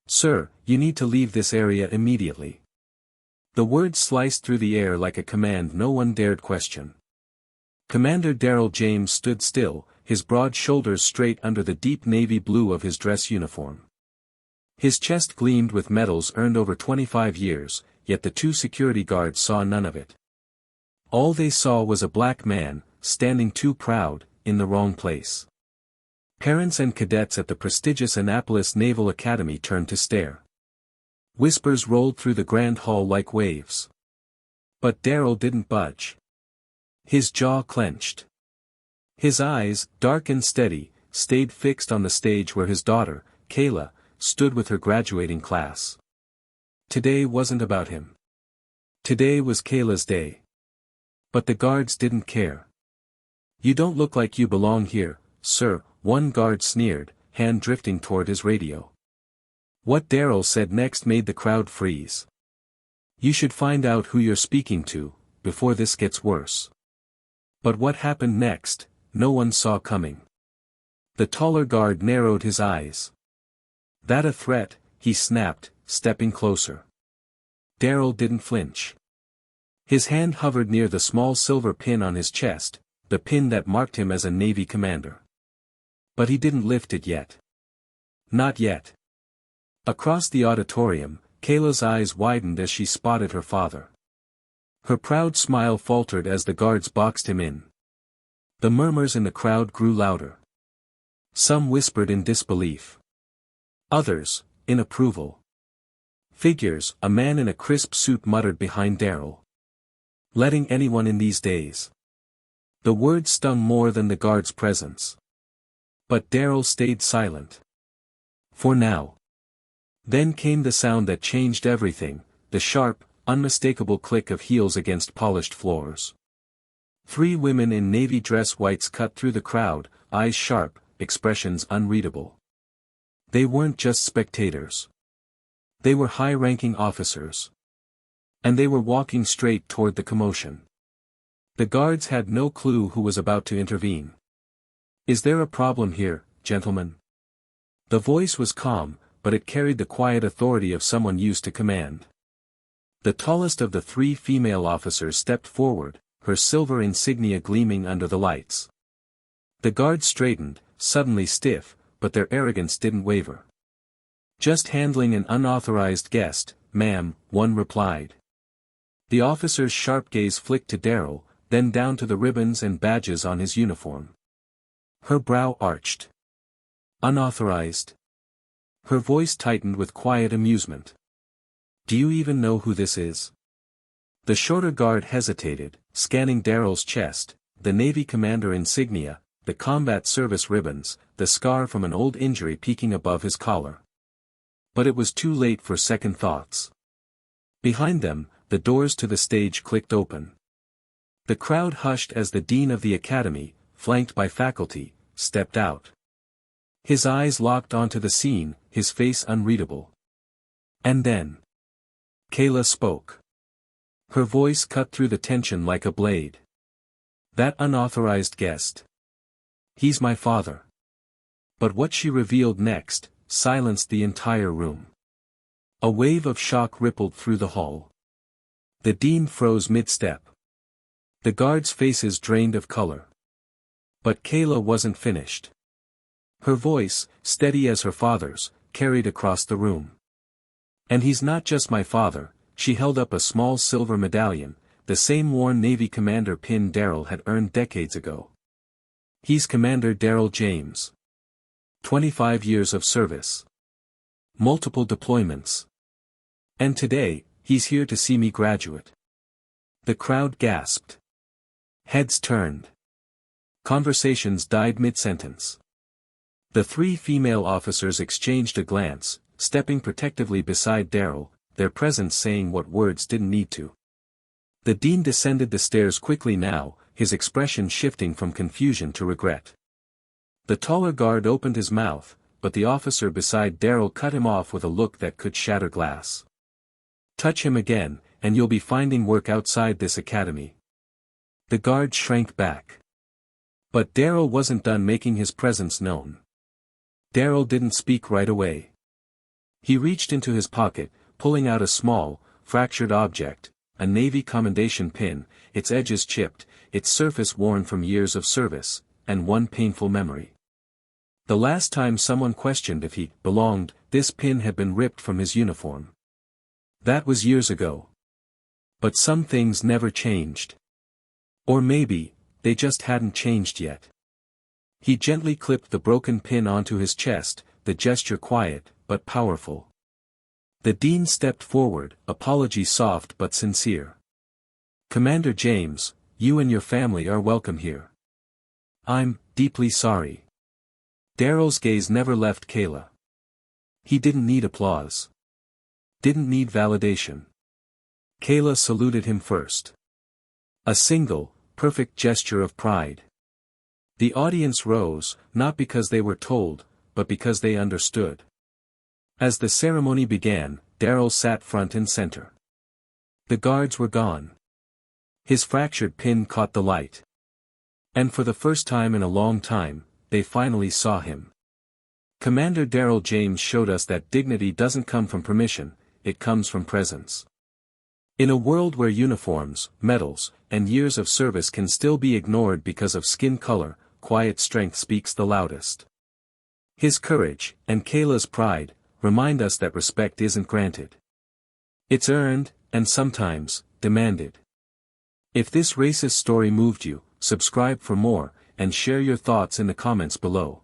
"Sir, you need to leave this area immediately." The words sliced through the air like a command no one dared question. Commander Darrell James stood still, his broad shoulders straight under the deep navy blue of his dress uniform. His chest gleamed with medals earned over 25 years, yet the two security guards saw none of it. All they saw was a black man, standing too proud, in the wrong place. Parents and cadets at the prestigious Annapolis Naval Academy turned to stare. Whispers rolled through the grand hall like waves. But Darrell didn't budge. His jaw clenched. His eyes, dark and steady, stayed fixed on the stage where his daughter, Kayla, stood with her graduating class. Today wasn't about him. Today was Kayla's day. But the guards didn't care. "You don't look like you belong here, sir," one guard sneered, hand drifting toward his radio. What Darrell said next made the crowd freeze. "You should find out who you're speaking to, before this gets worse." But what happened next, no one saw coming. The taller guard narrowed his eyes. "That a threat?" he snapped, stepping closer. Darrell didn't flinch. His hand hovered near the small silver pin on his chest, the pin that marked him as a Navy commander. But he didn't lift it yet. Not yet. Across the auditorium, Kayla's eyes widened as she spotted her father. Her proud smile faltered as the guards boxed him in. The murmurs in the crowd grew louder. Some whispered in disbelief. Others, in approval. "Figures," a man in a crisp suit muttered behind Darrell. "Letting anyone in these days." The words stung more than the guard's presence. But Darrell stayed silent. For now. Then came the sound that changed everything, the sharp, unmistakable click of heels against polished floors. 3 women in navy dress whites cut through the crowd, eyes sharp, expressions unreadable. They weren't just spectators. They were high-ranking officers. And they were walking straight toward the commotion. The guards had no clue who was about to intervene. "Is there a problem here, gentlemen?" The voice was calm, but it carried the quiet authority of someone used to command. The tallest of the 3 female officers stepped forward, her silver insignia gleaming under the lights. The guards straightened, suddenly stiff, but their arrogance didn't waver. "Just handling an unauthorized guest, ma'am," one replied. The officer's sharp gaze flicked to Darrell, then down to the ribbons and badges on his uniform. Her brow arched. "Unauthorized?" Her voice tightened with quiet amusement. "Do you even know who this is?" The shorter guard hesitated, scanning Darrell's chest, the Navy commander insignia, the combat service ribbons, the scar from an old injury peeking above his collar. But it was too late for second thoughts. Behind them, the doors to the stage clicked open. The crowd hushed as the dean of the academy, flanked by faculty, stepped out. His eyes locked onto the scene, his face unreadable. And then Kayla spoke. Her voice cut through the tension like a blade. "That unauthorized guest. He's my father." But what she revealed next silenced the entire room. A wave of shock rippled through the hall. The dean froze mid-step. The guards' faces drained of color. But Kayla wasn't finished. Her voice, steady as her father's, carried across the room. "And he's not just my father," she held up a small silver medallion, the same worn Navy commander pin Darrell had earned decades ago. "He's Commander Darrell James. 25 years of service. Multiple deployments. And today, he's here to see me graduate." The crowd gasped. Heads turned. Conversations died mid-sentence. The 3 female officers exchanged a glance, stepping protectively beside Darrell, their presence saying what words didn't need to. The dean descended the stairs quickly now, his expression shifting from confusion to regret. The taller guard opened his mouth, but the officer beside Darrell cut him off with a look that could shatter glass. "Touch him again, and you'll be finding work outside this academy." The guard shrank back. But Darrell wasn't done making his presence known. Darrell didn't speak right away. He reached into his pocket, pulling out a small, fractured object, a Navy commendation pin, its edges chipped, its surface worn from years of service, and one painful memory. The last time someone questioned if he belonged, this pin had been ripped from his uniform. That was years ago. But some things never changed. Or maybe, they just hadn't changed yet. He gently clipped the broken pin onto his chest, the gesture quiet, but powerful. The Dean stepped forward, apology soft but sincere. "Commander James, you and your family are welcome here. I'm deeply sorry." Daryl's gaze never left Kayla. He didn't need applause. Didn't need validation. Kayla saluted him first. A single, perfect gesture of pride. The audience rose, not because they were told, but because they understood. As the ceremony began, Daryl sat front and center. The guards were gone. His fractured pin caught the light. And for the first time in a long time, they finally saw him. Commander Daryl James showed us that dignity doesn't come from permission, it comes from presence. In a world where uniforms, medals, and years of service can still be ignored because of skin color, quiet strength speaks the loudest. His courage, and Kayla's pride, remind us that respect isn't granted. It's earned, and sometimes, demanded. If this racist story moved you, subscribe for more, and share your thoughts in the comments below.